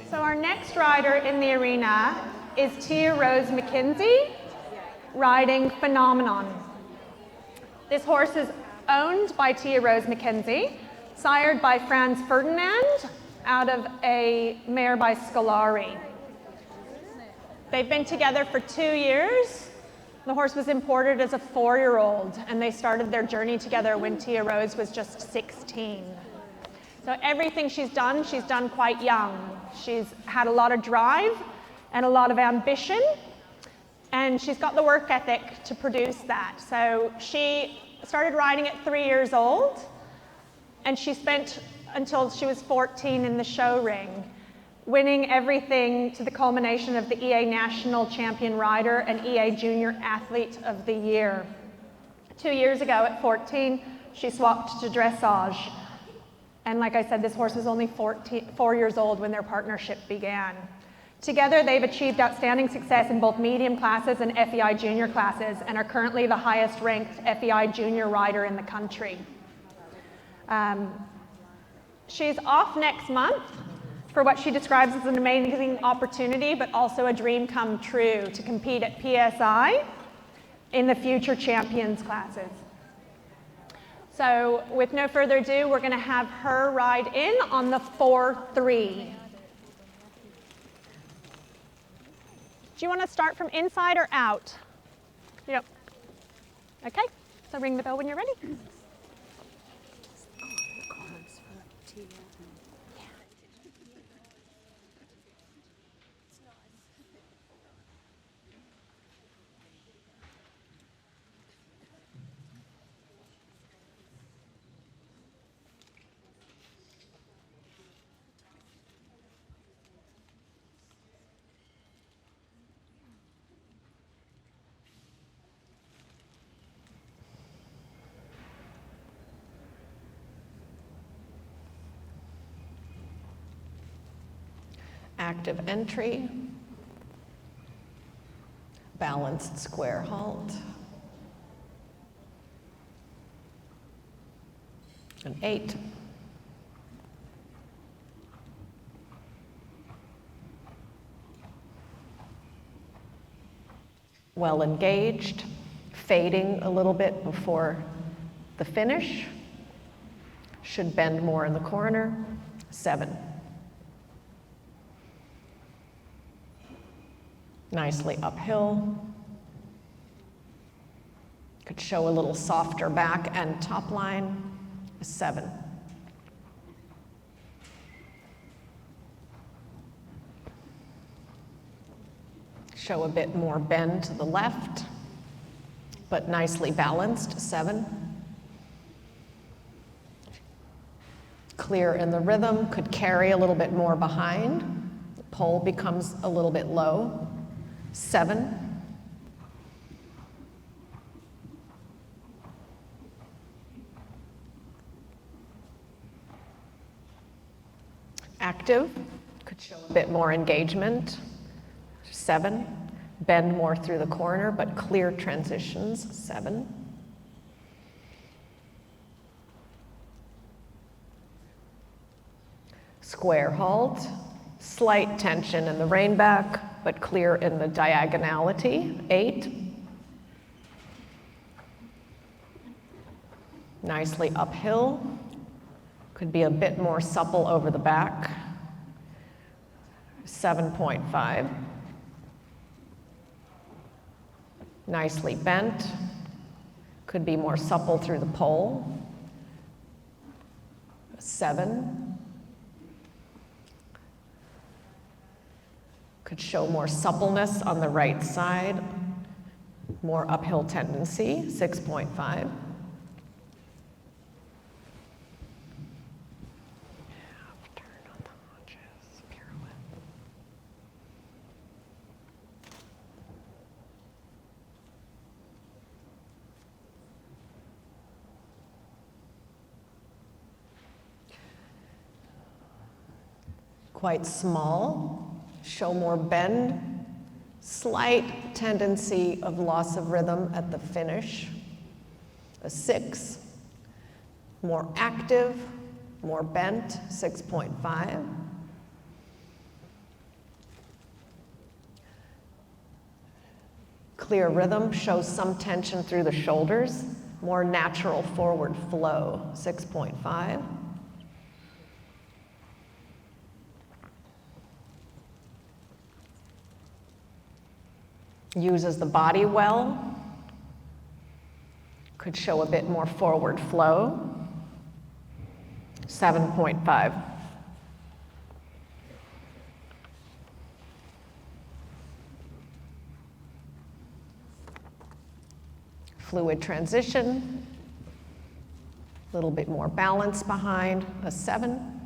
So our next rider in the arena is Tia Rose McKenzie, riding Phenomenon. This horse is owned by Tia Rose McKenzie, sired by Franz Ferdinand out of a mare by Scolari. They've been together for 2 years. The horse was imported as a 4-year-old, and they started their journey together when Tia Rose was just 16. So everything she's done quite young. She's had a lot of drive and a lot of ambition, and she's got the work ethic to produce that. So she started riding at 3 years old, and she spent until she was 14 in the show ring, winning everything to the culmination of the EA National Champion Rider and EA Junior Athlete of the Year. 2 years ago at 14, she swapped to dressage. And like I said, this horse was only 4 years old when their partnership began. Together, they've achieved outstanding success in both medium classes and FEI junior classes, and are currently the highest ranked FEI junior rider in the country. She's off next month for what she describes as an amazing opportunity, but also a dream come true, to compete at PSI in the future champions classes. So with no further ado, we're going to have her ride in on the 4-3. Do you want to start from inside or out? Yep. Okay, so ring the bell when you're ready. Active entry, balanced square halt, an 8, well engaged, fading a little bit before the finish, should bend more in the corner, 7. Nicely uphill. Could show a little softer back and top line, 7. Show a bit more bend to the left, but nicely balanced, 7. Clear in the rhythm, could carry a little bit more behind. The pole becomes a little bit low, 7. Active, could show a bit more engagement, 7. Bend more through the corner, but clear transitions, 7. Square halt, slight tension in the rein back, but clear in the diagonality, 8. Nicely uphill, could be a bit more supple over the back, 7.5. Nicely bent, could be more supple through the pole, 7. Could show more suppleness on the right side, more uphill tendency, 6.5. Turn on the haunches, pirouette. Quite small. Show more bend, Slight tendency of loss of rhythm at the finish. A 6. More active, more bent, 6.5. Clear rhythm shows some tension through the shoulders, more natural forward flow, 6.5. Uses the body well, could show a bit more forward flow, 7.5. Fluid transition, a little bit more balance behind, a 7.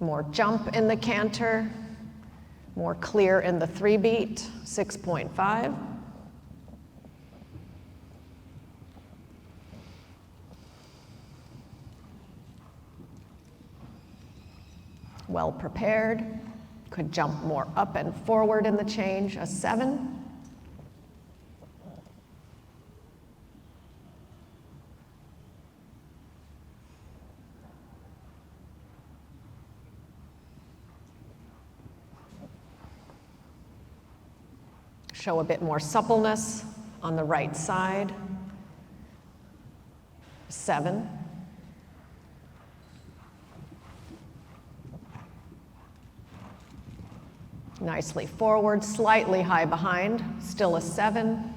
More jump in the canter, more clear in the 3-beat, 6.5. Well prepared, could jump more up and forward in the change, a 7. Show a bit more suppleness on the right side, 7. Nicely forward, slightly high behind, still a 7,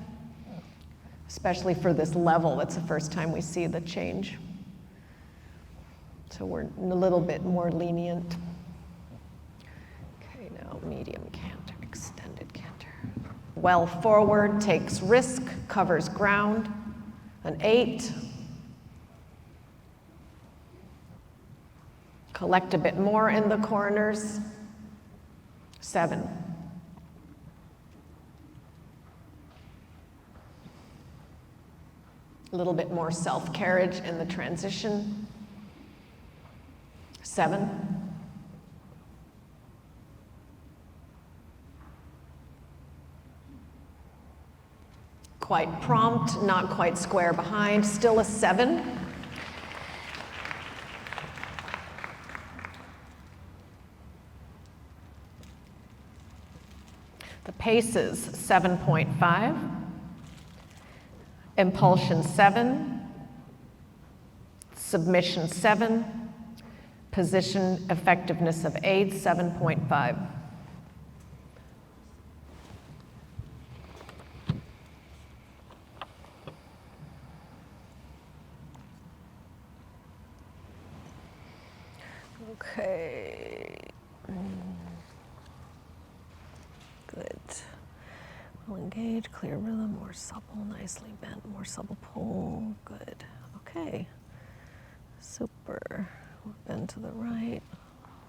especially for this level. It's the first time we see the change. So we're a little bit more lenient. Okay, now medium canter, extended canter. Well forward, takes risk, covers ground, an 8. Collect a bit more in the corners, 7. A little bit more self-carriage in the transition, 7. Quite prompt, not quite square behind, still a 7. The paces, 7.5. Impulsion, 7. Submission, 7. Position effectiveness of 8, 7.5. Okay. Good. Well engaged, clear rhythm, more supple, nicely bent, more supple pull. Good. Okay. Super. Bend to the right.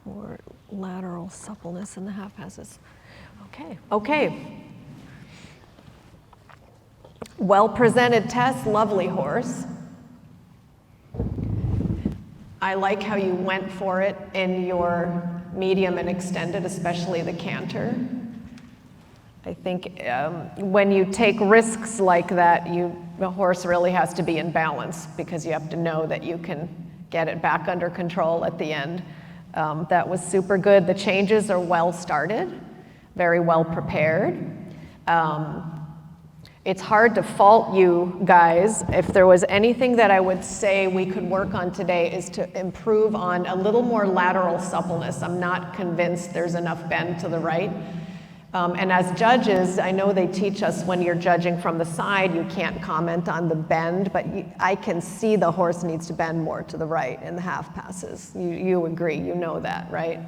More lateral suppleness in the half passes. Okay. Okay. Well presented test, lovely horse. I like how you went for it in your medium and extended, especially the canter. I think when you take risks like that, the horse really has to be in balance because you have to know that you can get it back under control at the end. That was super good. The changes are well started, very well prepared. It's hard to fault you guys. If there was anything that I would say we could work on today is to improve on a little more lateral suppleness. I'm not convinced there's enough bend to the right. And as judges, I know they teach us when you're judging from the side, you can't comment on the bend, but I can see the horse needs to bend more to the right in the half passes. You agree, you know that, right?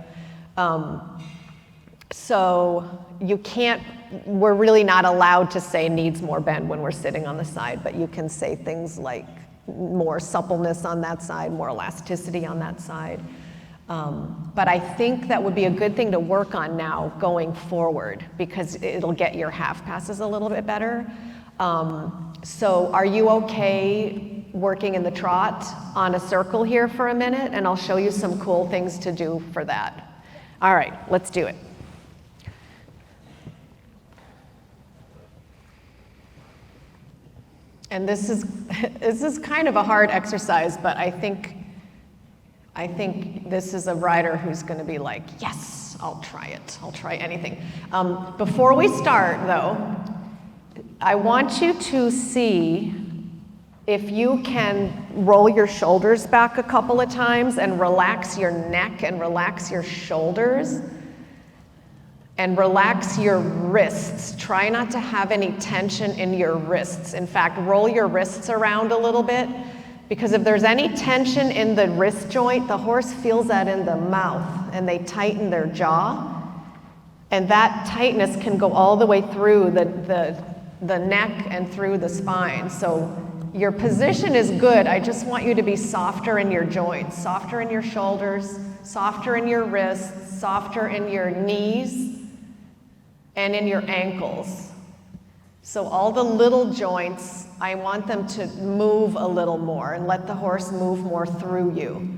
So you can't, we're really not allowed to say needs more bend when we're sitting on the side, but you can say things like more suppleness on that side, more elasticity on that side. But I think that would be a good thing to work on now going forward because it'll get your half passes a little bit better. So are you okay working in the trot on a circle here for a minute? And I'll show you some cool things to do for that. All right, let's do it. And this is kind of a hard exercise, but I think this is a rider who's going to be like, yes, I'll try it. I'll try anything. Before we start, though, I want you to see if you can roll your shoulders back a couple of times and relax your neck and relax your shoulders and relax your wrists. Try not to have any tension in your wrists. In fact, roll your wrists around a little bit, because if there's any tension in the wrist joint, the horse feels that in the mouth and they tighten their jaw. And that tightness can go all the way through the neck and through the spine. So your position is good. I just want you to be softer in your joints, softer in your shoulders, softer in your wrists, softer in your knees and in your ankles. So all the little joints, I want them to move a little more and let the horse move more through you.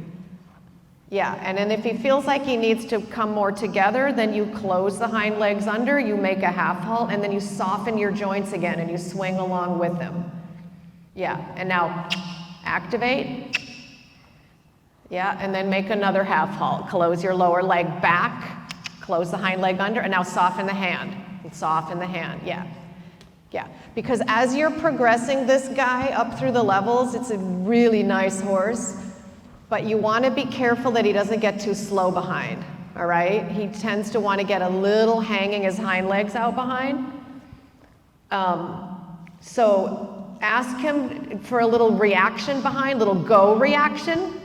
Yeah, and then if he feels like he needs to come more together, then you close the hind legs under, you make a half halt, and then you soften your joints again and you swing along with him. Yeah, and now activate. Yeah, and then make another half halt. Close your lower leg back, close the hind leg under, and now soften the hand. Soften the hand, yeah. Yeah, because as you're progressing this guy up through the levels, it's a really nice horse, but you want to be careful that he doesn't get too slow behind, all right? He tends to want to get a little hanging his hind legs out behind. So ask him for a little reaction behind, little go reaction.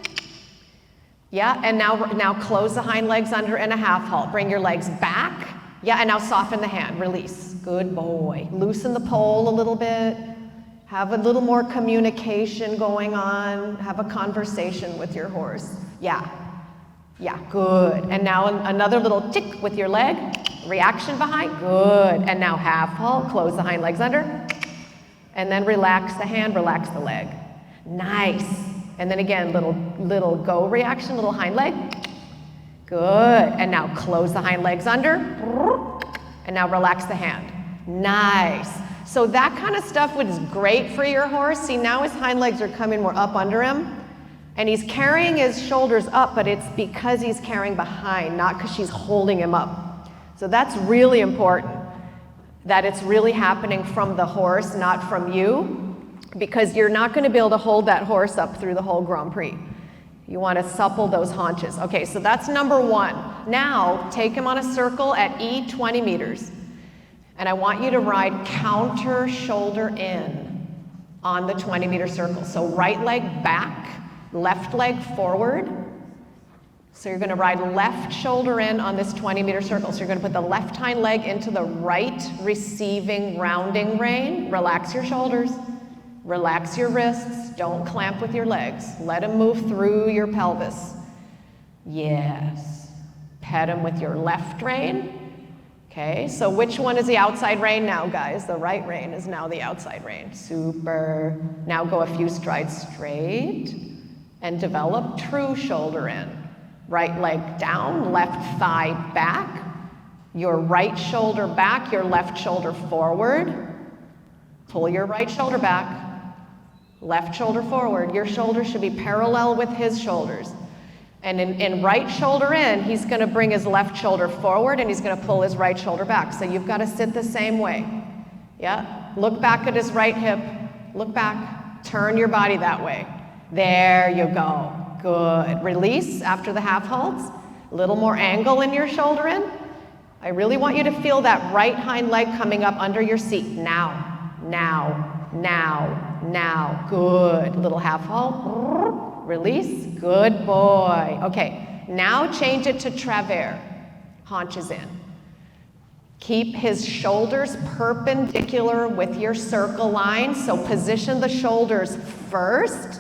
Yeah, and now close the hind legs under in a half halt. Bring your legs back. Yeah, and now soften the hand, release. Good boy. Loosen the pole a little bit. Have a little more communication going on. Have a conversation with your horse. Yeah, yeah, good. And now another little tick with your leg. Reaction behind, good. And now half halt, close the hind legs under. And then relax the hand, relax the leg. Nice. And then again, little go reaction, little hind leg. Good. And now close the hind legs under. And now relax the hand. Nice. So that kind of stuff is great for your horse. See, now his hind legs are coming more up under him. And he's carrying his shoulders up, but it's because he's carrying behind, not because she's holding him up. So that's really important, that it's really happening from the horse, not from you, because you're not going to be able to hold that horse up through the whole Grand Prix. You want to supple those haunches. Okay, so that's number one. Now, take him on a circle at E 20 meters. And I want you to ride counter shoulder in on the 20-meter circle. So right leg back, left leg forward. So you're going to ride left shoulder in on this 20-meter circle. So you're going to put the left hind leg into the right receiving rounding rein. Relax your shoulders. Relax your wrists. Don't clamp with your legs. Let him move through your pelvis. Yes. Pet him with your left rein. Okay, so which one is the outside rein now, guys? The right rein is now the outside rein. Super. Now go a few strides straight and develop true shoulder in. Right leg down, left thigh back, your right shoulder back, your left shoulder forward. Pull your right shoulder back, left shoulder forward. Your shoulders should be parallel with his shoulders. And in right shoulder in, he's going to bring his left shoulder forward and he's going to pull his right shoulder back. So you've got to sit the same way. Yeah? Look back at his right hip. Look back. Turn your body that way. There you go. Good. Release after the half halts. A little more angle in your shoulder in. I really want you to feel that right hind leg coming up under your seat. Now, now, now, now. Good. Little half halt. Release. Good boy. Okay. Now change it to travers. Haunches in. Keep his shoulders perpendicular with your circle line. So position the shoulders first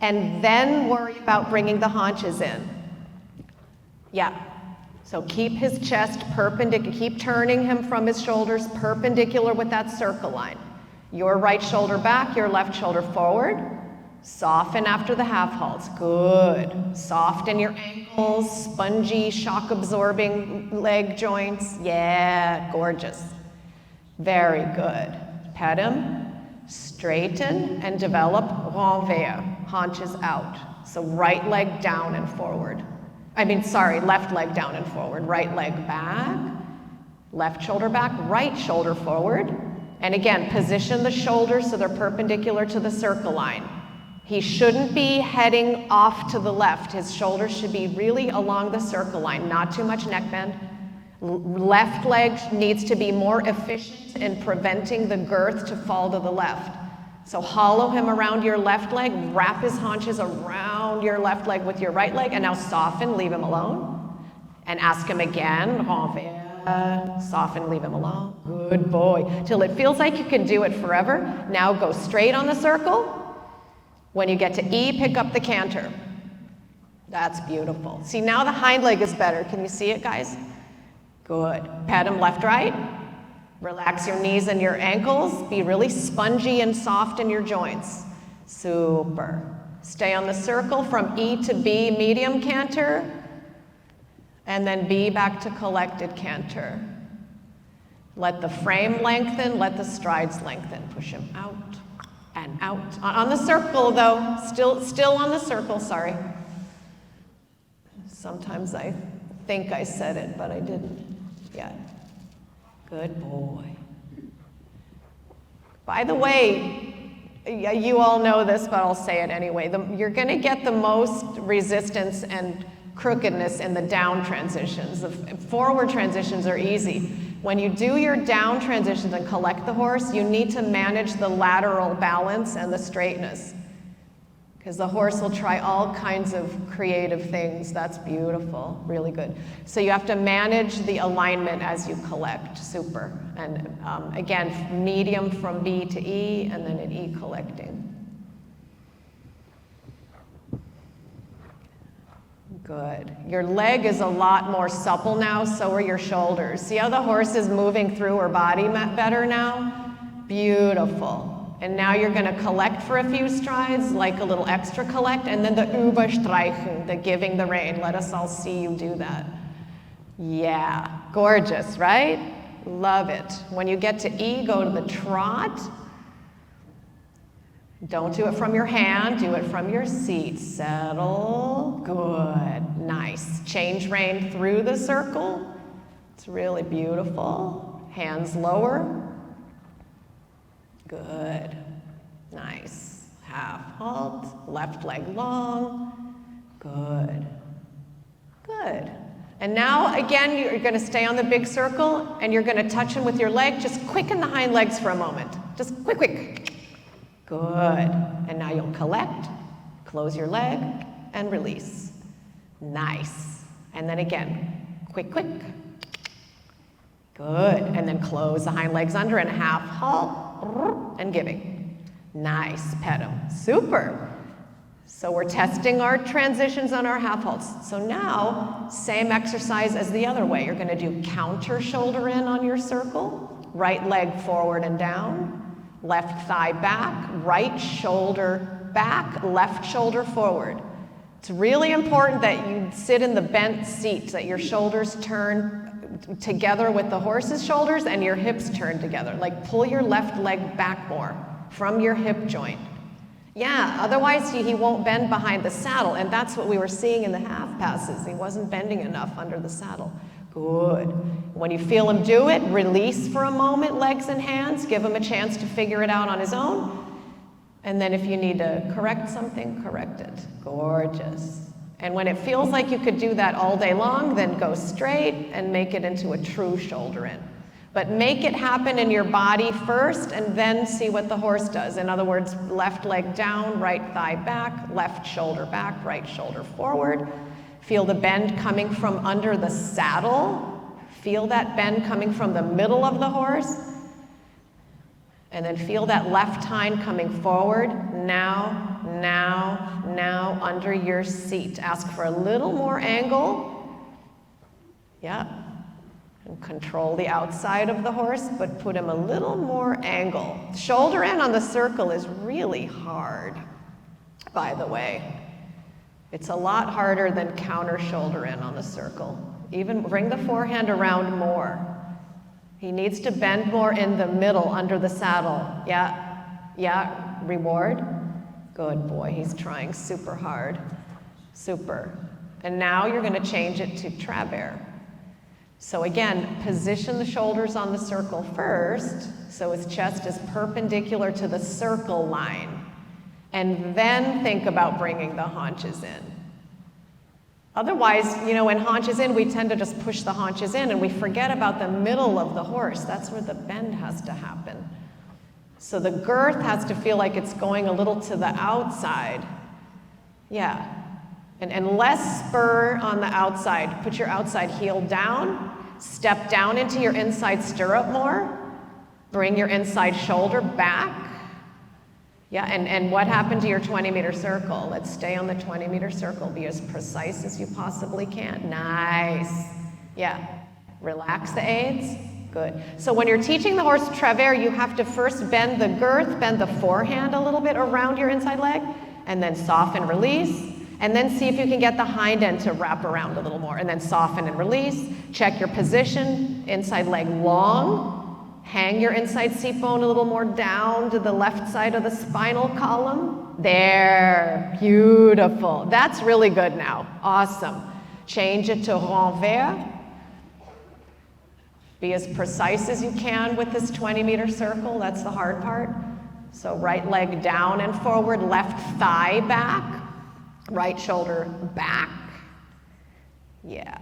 and then worry about bringing the haunches in. Yeah. So keep his chest perpendicular. Keep turning him from his shoulders perpendicular with that circle line. Your right shoulder back, your left shoulder forward. Soften after the half halts. Good. Soften your ankles, spongy, shock-absorbing leg joints. Yeah, gorgeous. Very good. Pet him. Straighten and develop renvers, haunches out. So right leg down and forward. Left leg down and forward. Right leg back, left shoulder back, right shoulder forward. And again, position the shoulders so they're perpendicular to the circle line. He shouldn't be heading off to the left. His shoulders should be really along the circle line, not too much neck bend. Left leg needs to be more efficient in preventing the girth to fall to the left. So hollow him around your left leg, wrap his haunches around your left leg with your right leg, and now soften, leave him alone. And ask him again, renvers, soften, leave him alone. Good boy. Till it feels like you can do it forever. Now go straight on the circle. When you get to E, pick up the canter. That's beautiful. See, now the hind leg is better. Can you see it, guys? Good. Pet him left, right. Relax your knees and your ankles. Be really spongy and soft in your joints. Super. Stay on the circle from E to B, medium canter. And then B back to collected canter. Let the frame lengthen, let the strides lengthen. Push him out and out. On the circle though, still on the circle, sorry. Sometimes I think I said it, but I didn't. Yeah. Good boy. By the way, you all know this, but I'll say it anyway. You're going to get the most resistance and crookedness in the down transitions. The forward transitions are easy. When you do your down transitions and collect the horse, you need to manage the lateral balance and the straightness. Because the horse will try all kinds of creative things. That's beautiful, really good. So you have to manage the alignment as you collect, super. And again, medium from B to E, and then an E collecting. Good. Your leg is a lot more supple now, so are your shoulders. See how the horse is moving through her body better now? Beautiful. And now you're going to collect for a few strides, like a little extra collect, and then the überstreichen, the giving the rein. Let us all see you do that. Yeah, gorgeous, right? Love it. When you get to E, go to the trot. Don't do it from your hand, do it from your seat. Settle, good, nice. Change rein through the circle. It's really beautiful. Hands lower. Good, nice. Half halt, left leg long. Good, good. And now, again, you're going to stay on the big circle, and you're going to touch him with your leg. Just quicken the hind legs for a moment. Just quick, quick. Good. And now you'll collect, close your leg, and release. Nice. And then again, quick, quick. Good. And then close the hind legs under and half halt and giving. Nice. Pet him. Super. So we're testing our transitions on our half halts. So now, same exercise as the other way. You're going to do counter shoulder in on your circle, right leg forward and down, left thigh back, right shoulder back, left shoulder forward. It's really important that you sit in the bent seat, that your shoulders turn together with the horse's shoulders and your hips turn together. Like pull your left leg back more from your hip joint. Yeah, otherwise he won't bend behind the saddle, and that's what we were seeing in the half passes. He wasn't bending enough under the saddle. Good. When you feel him do it, release for a moment, legs and hands, give him a chance to figure it out on his own, and then if you need to correct something, correct it. Gorgeous. And when it feels like you could do that all day long, then go straight and make it into a true shoulder in. But make it happen in your body first and then see what the horse does. In other words, left leg down, right thigh back, left shoulder back, right shoulder forward. Feel the bend coming from under the saddle. Feel that bend coming from the middle of the horse. And then feel that left hind coming forward. Now, now, now under your seat. Ask for a little more angle. Yeah. And control the outside of the horse, but put him a little more angle. Shoulder in on the circle is really hard, by the way. It's a lot harder than counter shoulder in on the circle. Even bring the forehand around more. He needs to bend more in the middle under the saddle. Yeah, Yeah, reward. Good boy, he's trying super hard. Super. And now you're going to change it to travers. So again, position the shoulders on the circle first, so his chest is perpendicular to the circle line. And then think about bringing the haunches in. Otherwise, you know, when haunches in, we tend to just push the haunches in and we forget about the middle of the horse. That's where the bend has to happen. So the girth has to feel like it's going a little to the outside. Yeah. And less spur on the outside. Put your outside heel down. Step down into your inside stirrup more. Bring your inside shoulder back. Yeah, and what happened to your 20-meter circle? Let's stay on the 20-meter circle. Be as precise as you possibly can. Nice. Yeah. Relax the aids. Good. So when you're teaching the horse travers, you have to first bend the girth, bend the forehand a little bit around your inside leg, and then soften, release, and then see if you can get the hind end to wrap around a little more, and then soften and release. Check your position, inside leg long. Hang your inside seat bone a little more down to the left side of the spinal column. There, beautiful. That's really good now, awesome. Change it to renvers. Be as precise as you can with this 20-meter circle, that's the hard part. So right leg down and forward, left thigh back, right shoulder back. Yeah.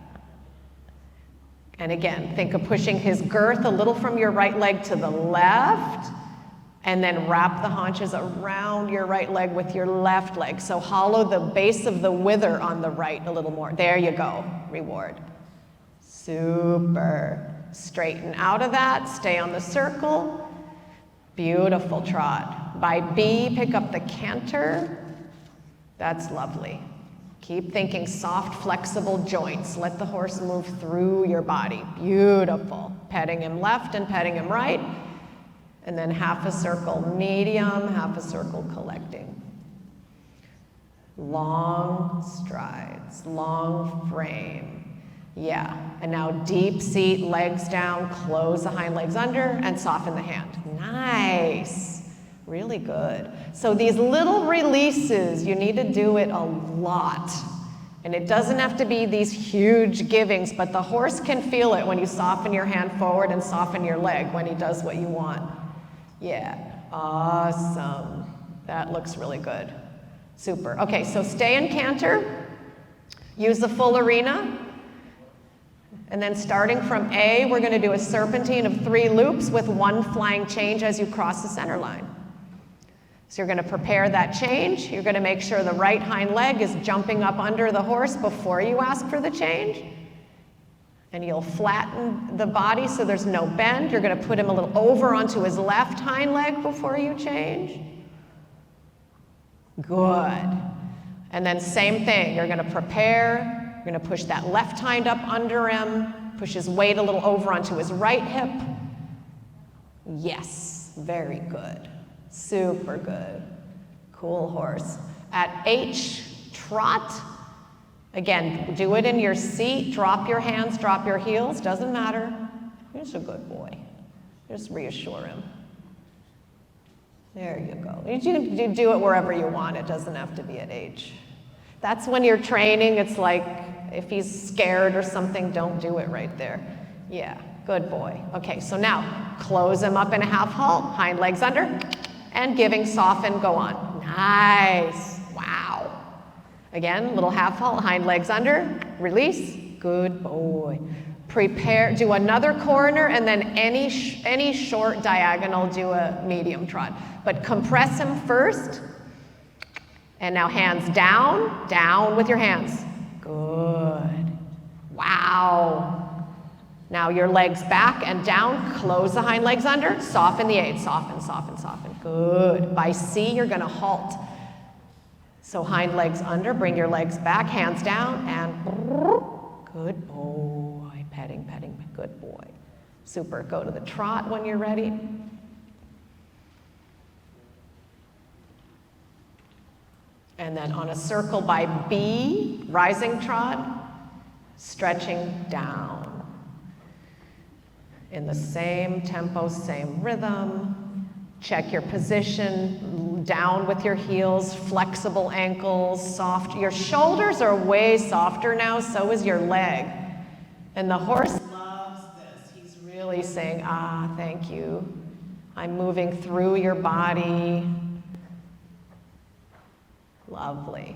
And again, think of pushing his girth a little from your right leg to the left, and then wrap the haunches around your right leg with your left leg. So hollow the base of the wither on the right a little more. There you go, reward. Super. Straighten out of that, stay on the circle. Beautiful trot. By B, pick up the canter. That's lovely. Keep thinking soft, flexible joints. Let the horse move through your body. Beautiful. Petting him left and petting him right. And then half a circle medium, half a circle collecting. Long strides, long frame. Yeah, and now deep seat, legs down, close the hind legs under, and soften the hand. Nice, really good. So these little releases, you need to do it a lot. And it doesn't have to be these huge givings, but the horse can feel it when you soften your hand forward and soften your leg when he does what you want. Yeah, awesome. That looks really good. Super. Okay, so stay in canter. Use the full arena. And then starting from A, we're going to do a serpentine of 3 loops with 1 flying change as you cross the center line. So you're going to prepare that change. You're going to make sure the right hind leg is jumping up under the horse before you ask for the change. And you'll flatten the body so there's no bend. You're going to put him a little over onto his left hind leg before you change. Good. And then same thing. You're going to prepare. You're going to push that left hind up under him, push his weight a little over onto his right hip. Yes, very good. Super good. Cool horse. At H, trot. Again, do it in your seat. Drop your hands, drop your heels. Doesn't matter. You're just a good boy. Just reassure him. There you go. You do it wherever you want. It doesn't have to be at H. That's when you're training, it's like, if he's scared or something, don't do it right there. Yeah, good boy. Okay, so now, close him up in a half halt, hind legs under, and giving soften, go on. Nice, wow. Again, little half halt, hind legs under, release, good boy. Prepare, do another corner, and then any short diagonal, do a medium trot. But compress him first. And now hands down, down with your hands. Good. Wow. Now your legs back and down, close the hind legs under, soften the aid, soften, soften, soften. Good. By C, you're going to halt. So hind legs under, bring your legs back, hands down, and good boy. Petting, petting, good boy. Super. Go to the trot when you're ready. And then on a circle by B, rising trot, stretching down. In the same tempo, same rhythm. Check your position, down with your heels, flexible ankles, soft. Your shoulders are way softer now, so is your leg. And the horse loves this. He's really saying, ah, thank you. I'm moving through your body. Lovely.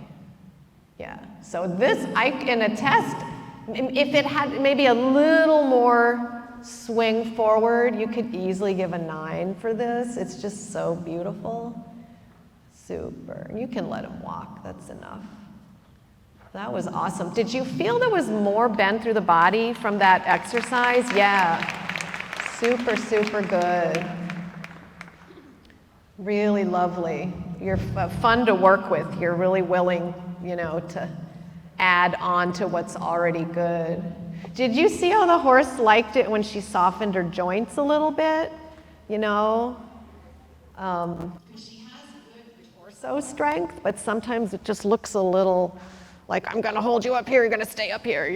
Yeah, so this, in a test, if it had maybe a little more swing forward, you could easily give a 9 for this. It's just so beautiful. Super. You can let him walk, that's enough. That was awesome. Did you feel there was more bend through the body from that exercise? Yeah. Super, super good. Really lovely. You're fun to work with. You're really willing, to add on to what's already good. Did you see how the horse liked it when she softened her joints a little bit? She has good torso strength, but sometimes it just looks a little like, I'm gonna hold you up here, you're gonna stay up here,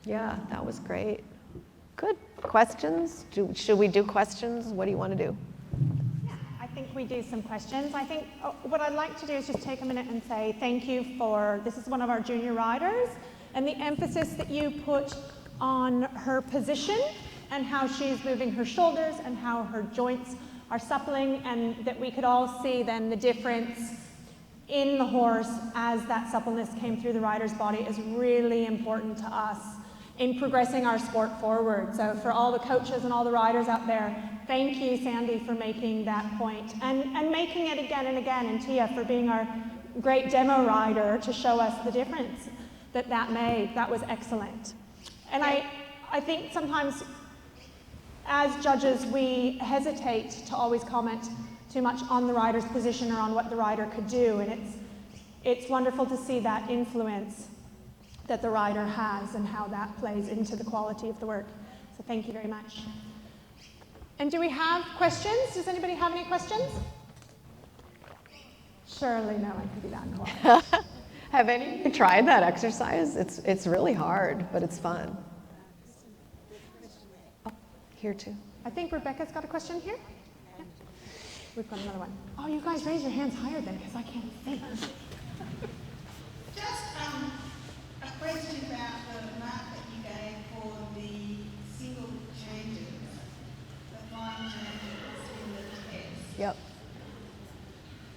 Yeah, that was great. Good. Questions? Should we do questions? What do you want to do? I think we do some questions. I think what I'd like to do is just take a minute and say thank you this is one of our junior riders, and the emphasis that you put on her position and how she's moving her shoulders and how her joints are suppling, and that we could all see then the difference in the horse as that suppleness came through the rider's body is really important to us in progressing our sport forward. So for all the coaches and all the riders out there, thank you, Sandy, for making that point and making it again and again, and Tia for being our great demo rider to show us the difference that made. That was excellent. And I think sometimes as judges, we hesitate to always comment too much on the rider's position or on what the rider could do, and it's wonderful to see that influence that the rider has and how that plays into the quality of the work. So thank you very much. And do we have questions? Does anybody have any questions? Surely no one can be that quiet. Have any of you tried that exercise? It's really hard, but it's fun. Oh, here too. I think Rebecca's got a question here. Yeah. We've got another one. Oh, you guys raise your hands higher then, because I can't see. Just a question about the mark that you gave for the single changes, the fine changes in the test. Yep.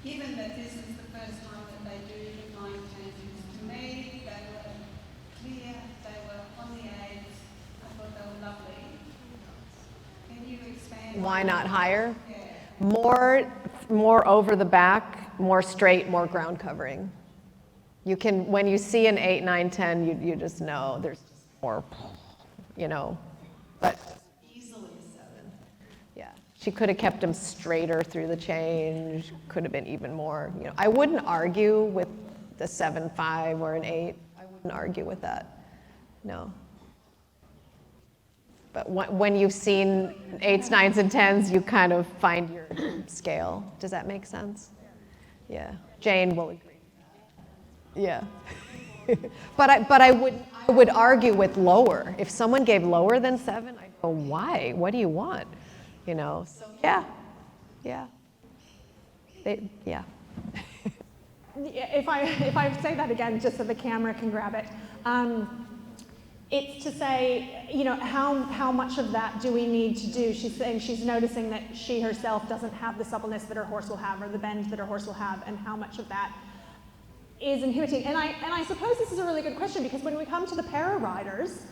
Given that this is the first time that they do the fine changes, to me they were clear, they were on the aids, I thought they were lovely. Can you expand? Why not higher? Yeah. More over the back, more straight, more ground covering. You can, when you see an 8, 9, 10, you just know there's just more, but easily a 7. Yeah, she could have kept him straighter through the change, could have been even more, I wouldn't argue with the 7.5 or an 8. I wouldn't argue with that, no. But when you've seen 8s, 9s, and 10s, you kind of find your scale. Does that make sense? Yeah, Jane will agree. Yeah, but I would argue with lower. If someone gave lower than 7, I'd go, why? What do you want? So yeah. Yeah. If I say that again, just so the camera can grab it, it's to say, how much of that do we need to do? She's saying she's noticing that she herself doesn't have the suppleness that her horse will have, or the bend that her horse will have, and how much of that is inhibiting. And I suppose this is a really good question, because when we come to the para riders,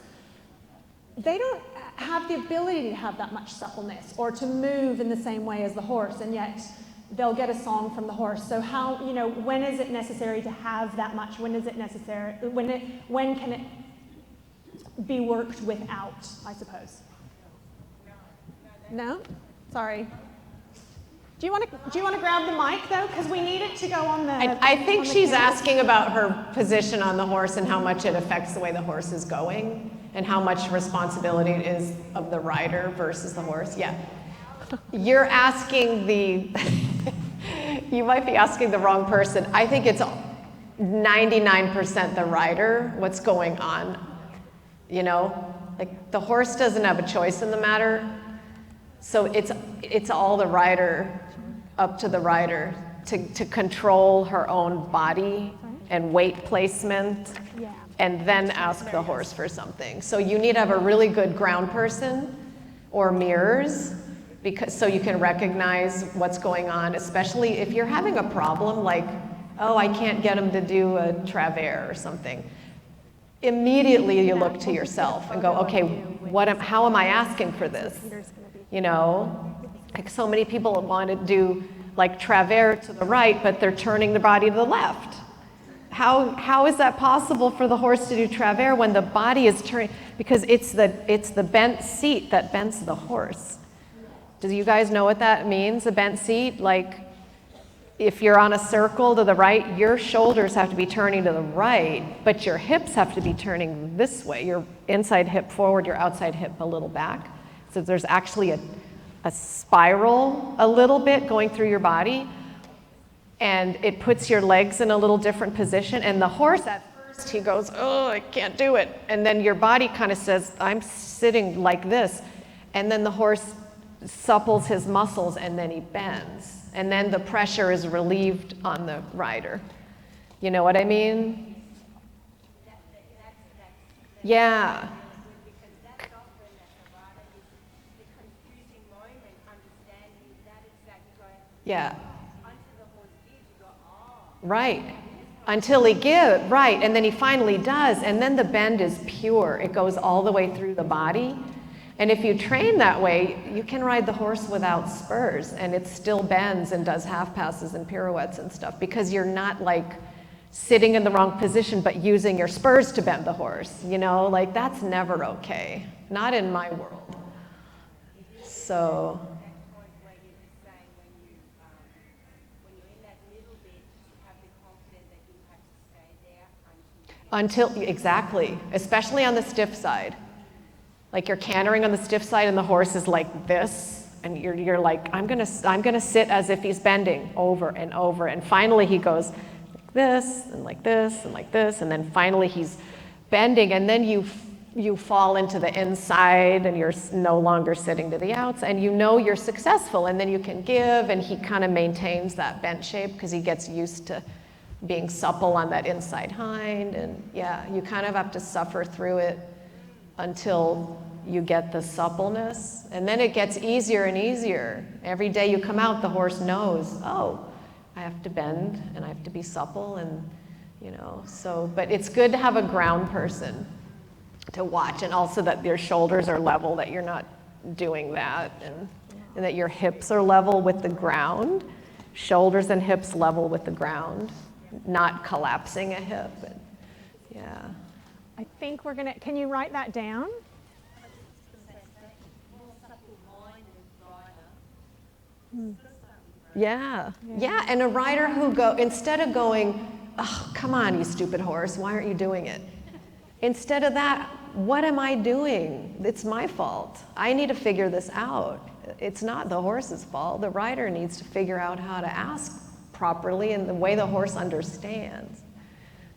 they don't have the ability to have that much suppleness or to move in the same way as the horse, and yet they'll get a song from the horse. So how, when is it necessary to have that much? When is it necessary? When can it be worked without, I suppose? No? Sorry. Do you want to grab the mic though, because we need it to go on the? I think she's asking about her position on the horse and how much it affects the way the horse is going, and how much responsibility it is of the rider versus the horse. Yeah. You're asking you might be asking the wrong person. I think it's 99% the rider, what's going on. Like the horse doesn't have a choice in the matter. So it's all the rider, up to the rider to control her own body and weight placement, and then ask the horse for something. So you need to have a really good ground person or mirrors, so you can recognize what's going on, especially if you're having a problem like, oh, I can't get him to do a travers or something. Immediately you look to yourself and go, okay, how am I asking for this? You know, like so many people want to do like travers to the right, but they're turning the body to the left. How is that possible for the horse to do travers when the body is turning? Because it's the bent seat that bends the horse. Do you guys know what that means, a bent seat? Like, if you're on a circle to the right, your shoulders have to be turning to the right, but your hips have to be turning this way. Your inside hip forward, your outside hip a little back. So there's actually a spiral a little bit going through your body, and it puts your legs in a little different position. And the horse, at first, he goes, oh, I can't do it. And then your body kind of says, I'm sitting like this. And then the horse supples his muscles, and then he bends. And then the pressure is relieved on the rider. You know what I mean? Yeah. Because that's often at the rider is the confusing moment, understanding that exact going Yeah. onto the horse gives, you go, oh. Right. Until he gives, right. And then he finally does. And then the bend is pure. It goes all the way through the body. And if you train that way, you can ride the horse without spurs, and it still bends and does half passes and pirouettes and stuff, because you're not like sitting in the wrong position but using your spurs to bend the horse. You know, like that's never okay. Not in my world. So. That point where you're just saying when you're in that middle bit, you have the confidence that you have to stay there until Exactly, especially on the stiff side. Like you're cantering on the stiff side and the horse is like this, and you're like, I'm gonna sit as if he's bending over and over, and finally he goes like this and like this and like this, and then finally he's bending, and then you fall into the inside and you're no longer sitting to the outs, and you know you're successful, and then you can give, and he kind of maintains that bent shape because he gets used to being supple on that inside hind, and yeah, you kind of have to suffer through it until you get the suppleness, and then it gets easier and easier. Every day you come out, the horse knows, oh, I have to bend and I have to be supple, and you know, so, but it's good to have a ground person to watch, and also that your shoulders are level, that you're not doing that, and that your hips are level with the ground, shoulders and hips level with the ground, not collapsing a hip, and, yeah. I think we're gonna, can you write that down? Yeah, yeah, and a rider who instead of going, oh, come on, you stupid horse, why aren't you doing it? Instead of that, what am I doing? It's my fault. I need to figure this out. It's not the horse's fault. The rider needs to figure out how to ask properly in the way the horse understands,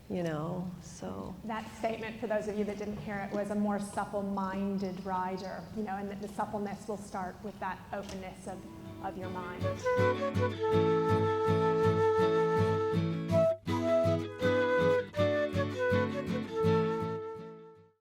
you know, so. That statement, for those of you that didn't hear it, was a more supple-minded rider, you know, and that the suppleness will start with that openness of your mind.